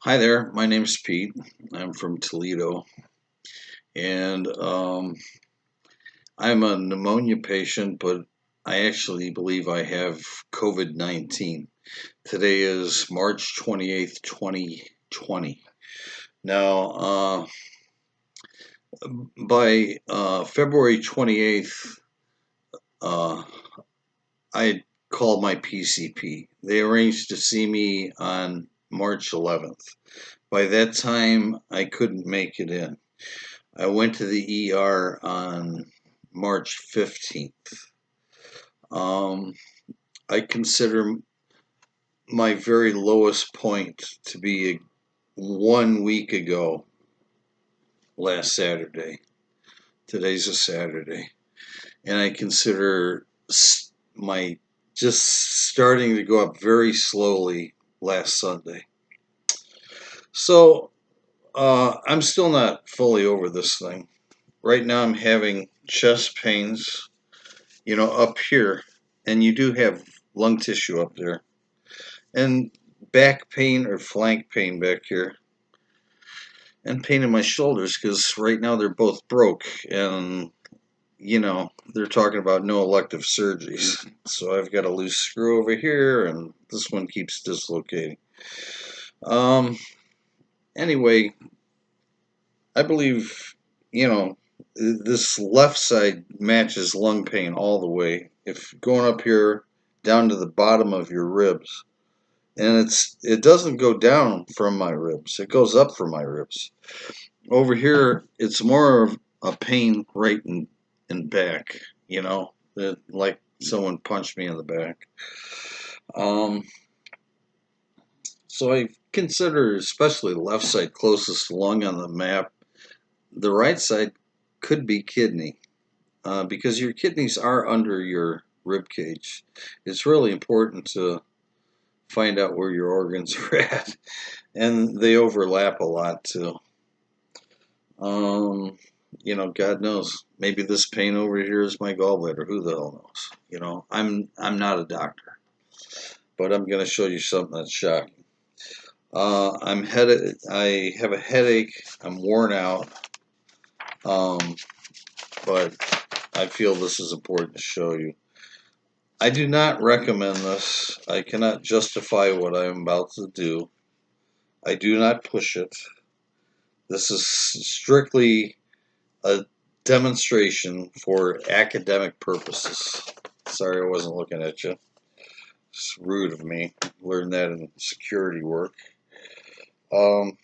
Hi there, my name's Pete. I'm from Toledo, and I'm a pneumonia patient, but I actually believe I have COVID-19. Today is March 28th, 2020. Now, by February 28th, uh, I called my PCP. They arranged to see me on March 11th. By that time, I couldn't make it in. I went to the ER on March 15th. Um, I consider my very lowest point to be 1 week ago, last Saturday. Today's a Saturday. And I consider my just starting to go up very slowly last Sunday. So I'm still not fully over this thing. Right now, I'm having chest pains, up here, and you do have lung tissue up there, and back pain or flank pain back here, and pain in my shoulders because right now they're both broke, and they're talking about no elective surgeries. So I've got a loose screw over here, and this one keeps dislocating. Um, anyway, I believe, this left side matches lung pain all the way. If going up here down to the bottom of your ribs, and it doesn't go down from my ribs, it goes up from my ribs. Over here, it's more of a pain right in back, like someone punched me in the back. Um, so I consider, especially the left side closest lung on the map. The right side could be kidney, because your kidneys are under your rib cage. It's really important to find out where your organs are at, and they overlap a lot too. God knows. Maybe this pain over here is my gallbladder. Who the hell knows? I'm not a doctor, but I'm going to show you something that's shocking. I have a headache. I'm worn out. Um, but I feel this is important to show you. I do not recommend this. I cannot justify what I'm about to do. I do not push it. This is strictly a demonstration for academic purposes. Sorry, I wasn't looking at you. It's rude of me. Learned that in security work. Um,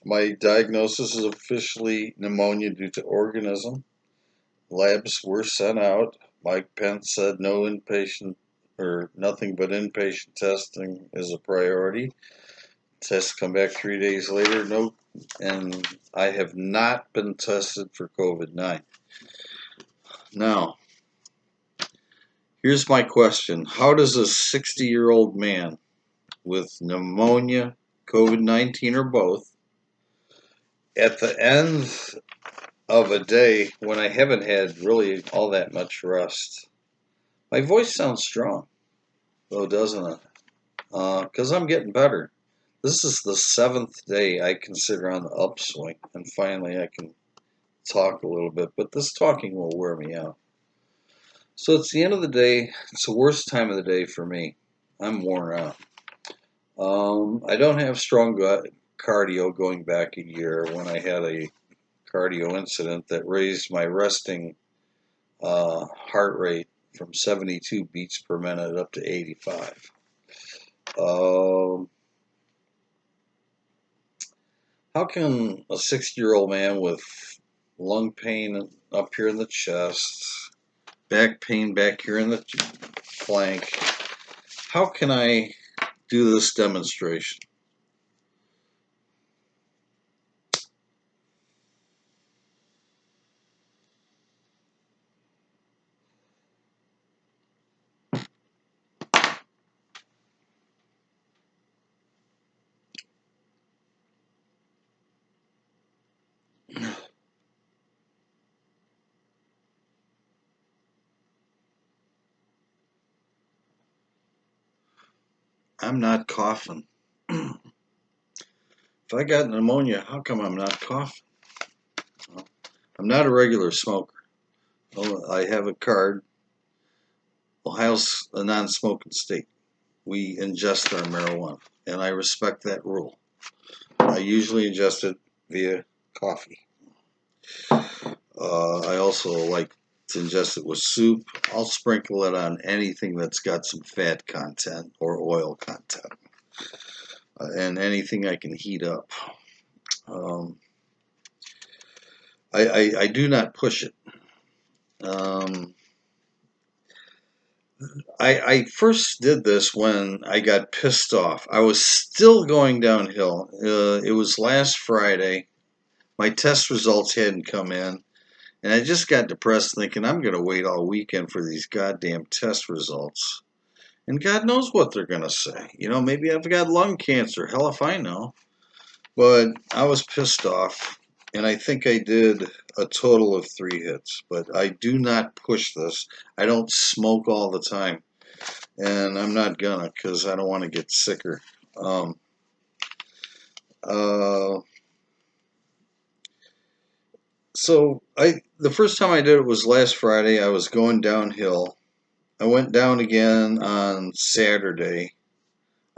my diagnosis is officially pneumonia due to organism. Labs were sent out. Mike Pence said no inpatient or nothing but inpatient testing is a priority. Tests come back 3 days later. No, and I have not been tested for COVID-19. Now, here's my question. How does a 60-year-old man with pneumonia, COVID-19, or both, at the end of a day when I haven't had really all that much rest, my voice sounds strong, though, doesn't it? Because I'm getting better. This is the seventh day I consider on the upswing, and finally I can talk a little bit, but this talking will wear me out. So it's the end of the day. It's the worst time of the day for me. I'm worn out. I don't have strong cardio going back a year when I had a cardio incident that raised my resting heart rate from 72 beats per minute up to 85. Um, how can a 60-year-old man with lung pain up here in the chest, back pain back here in the flank, how can I do this demonstration? I'm not coughing. if I got pneumonia, how come I'm not coughing? Well, I'm not a regular smoker. Well, I have a card. Ohio's a non-smoking state. We ingest our marijuana, and I respect that rule. I usually ingest it via coffee. I also like to ingest it with soup. I'll sprinkle it on anything that's got some fat content or oil content, and anything I can heat up. Um, I do not push it. Um, I first did this when I got pissed off. I was still going downhill. It was last Friday. My test results hadn't come in, and I just got depressed thinking I'm going to wait all weekend for these goddamn test results. And God knows what they're going to say. Maybe I've got lung cancer. Hell if I know. But I was pissed off, and I think I did a total of 3 hits. But I do not push this. I don't smoke all the time, and I'm not gonna because I don't want to get sicker. Um, uh, the first time I did it was last Friday. I was going downhill. I went down again on Saturday.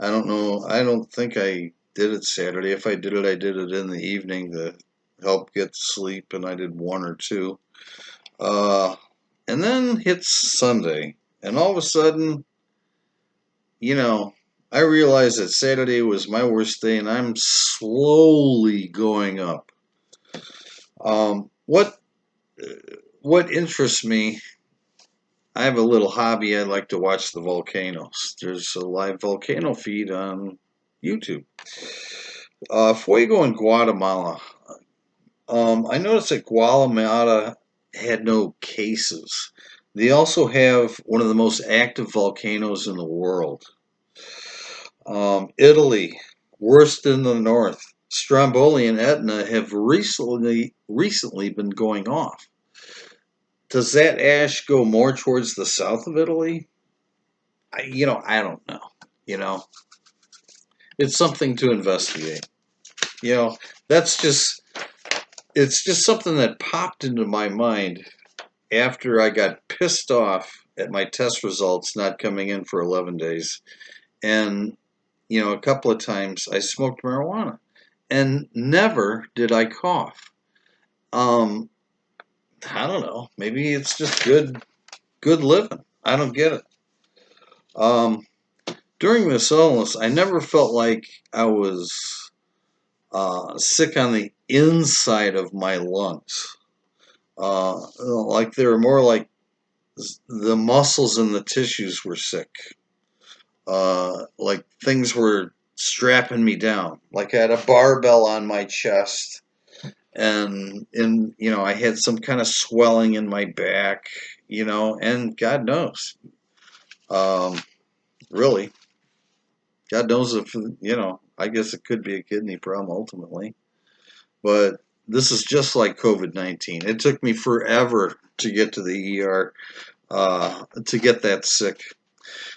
I don't know. I don't think I did it Saturday. If I did it in the evening to help get sleep, and I did 1 or 2. Uh, and then hits Sunday, and all of a sudden, you know, I realized that Saturday was my worst day, and I'm slowly going up. Um, what what interests me? I have a little hobby. I like to watch the volcanoes. There's a live volcano feed on YouTube. Fuego in Guatemala. I noticed that Guatemala had no cases. They also have one of the most active volcanoes in the world. Italy, worst in the north. Stromboli and Etna have recently been going off. Does that ash go more towards the south of Italy? I don't know. You know, it's something to investigate. You know, that's just it's just something that popped into my mind after I got pissed off at my test results not coming in for 11 days. And, a couple of times I smoked marijuana and never did I cough. Um, I don't know. Maybe it's just good living. I don't get it. Um, During this illness, I never felt like I was sick on the inside of my lungs. Like they were more like the muscles and the tissues were sick. Like things were strapping me down. Like I had a barbell on my chest, and I had some kind of swelling in my back. And God knows, um, really, God knows if I guess it could be a kidney problem ultimately. But this is just like COVID-19. It took me forever to get to the ER to get that sick.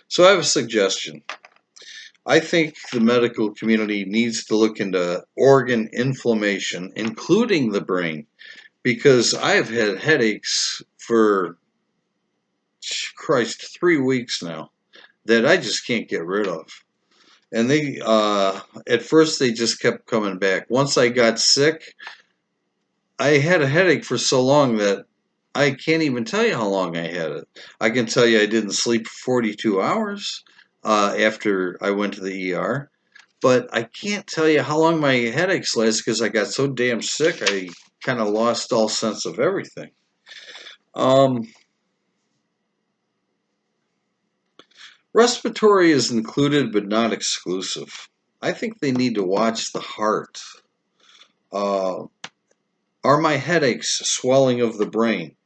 So I have a suggestion. I think the medical community needs to look into organ inflammation, including the brain, because I have had headaches for, Christ, 3 weeks now that I just can't get rid of. And at first, they just kept coming back. Once I got sick, I had a headache for so long that I can't even tell you how long I had it. I can tell you I didn't sleep for 42 hours after I went to the ER. But I can't tell you how long my headaches lasted because I got so damn sick I kind of lost all sense of everything. Um, Respiratory is included but not exclusive. I think they need to watch the heart. Uh, are my headaches swelling of the brain?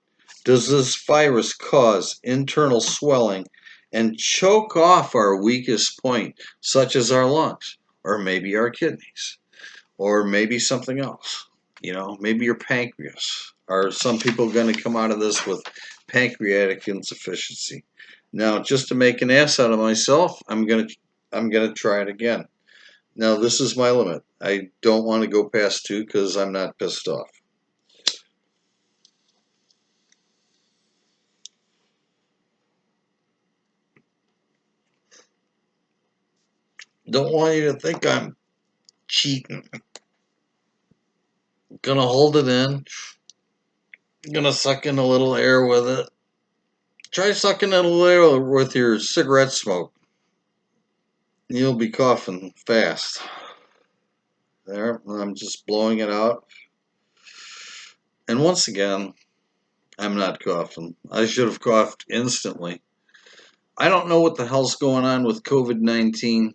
Does this virus cause internal swelling and choke off our weakest point, such as our lungs, or maybe our kidneys? Or maybe something else. Maybe your pancreas. Are some people going to come out of this with pancreatic insufficiency? Now, just to make an ass out of myself, I'm gonna try it again. Now, this is my limit. I don't want to go past 2 because I'm not pissed off. Don't want you to think I'm cheating. Gonna hold it in. Gonna suck in a little air with it. Try sucking in a little air with your cigarette smoke. You'll be coughing fast. There, I'm just blowing it out. And once again, I'm not coughing. I should have coughed instantly. I don't know what the hell's going on with COVID-19,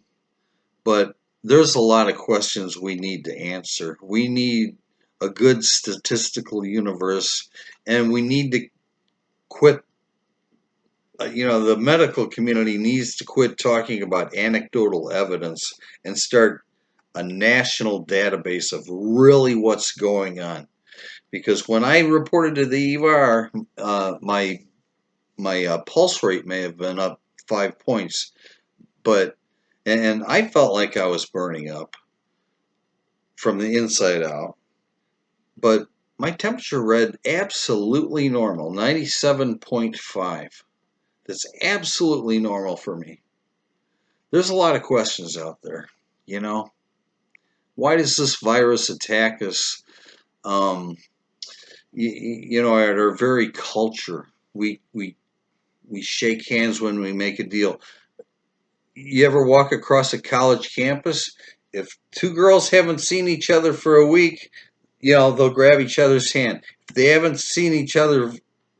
but there's a lot of questions we need to answer. We need a good statistical universe, and we need to quit. The medical community needs to quit talking about anecdotal evidence and start a national database of really what's going on. Because when I reported to the ER, my pulse rate may have been up 5 points, but and I felt like I was burning up from the inside out. But my temperature read absolutely normal, 97.5. That's absolutely normal for me. There's a lot of questions out there, you know. Why does this virus attack us? Um, at our very culture, we shake hands when we make a deal. You ever walk across a college campus? If two girls haven't seen each other for a week, they'll grab each other's hand. If they haven't seen each other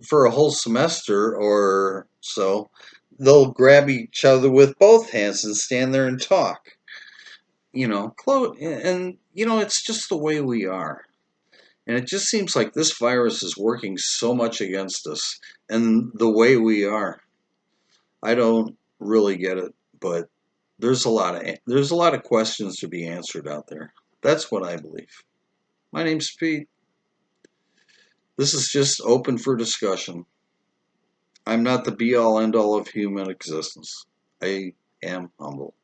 for a whole semester or so, they'll grab each other with both hands and stand there and talk. It's just the way we are. And it just seems like this virus is working so much against us and the way we are. I don't really get it, but there's a lot of questions to be answered out there. That's what I believe. My name's Pete. This is just open for discussion. I'm not the be all end all of human existence. I am humble.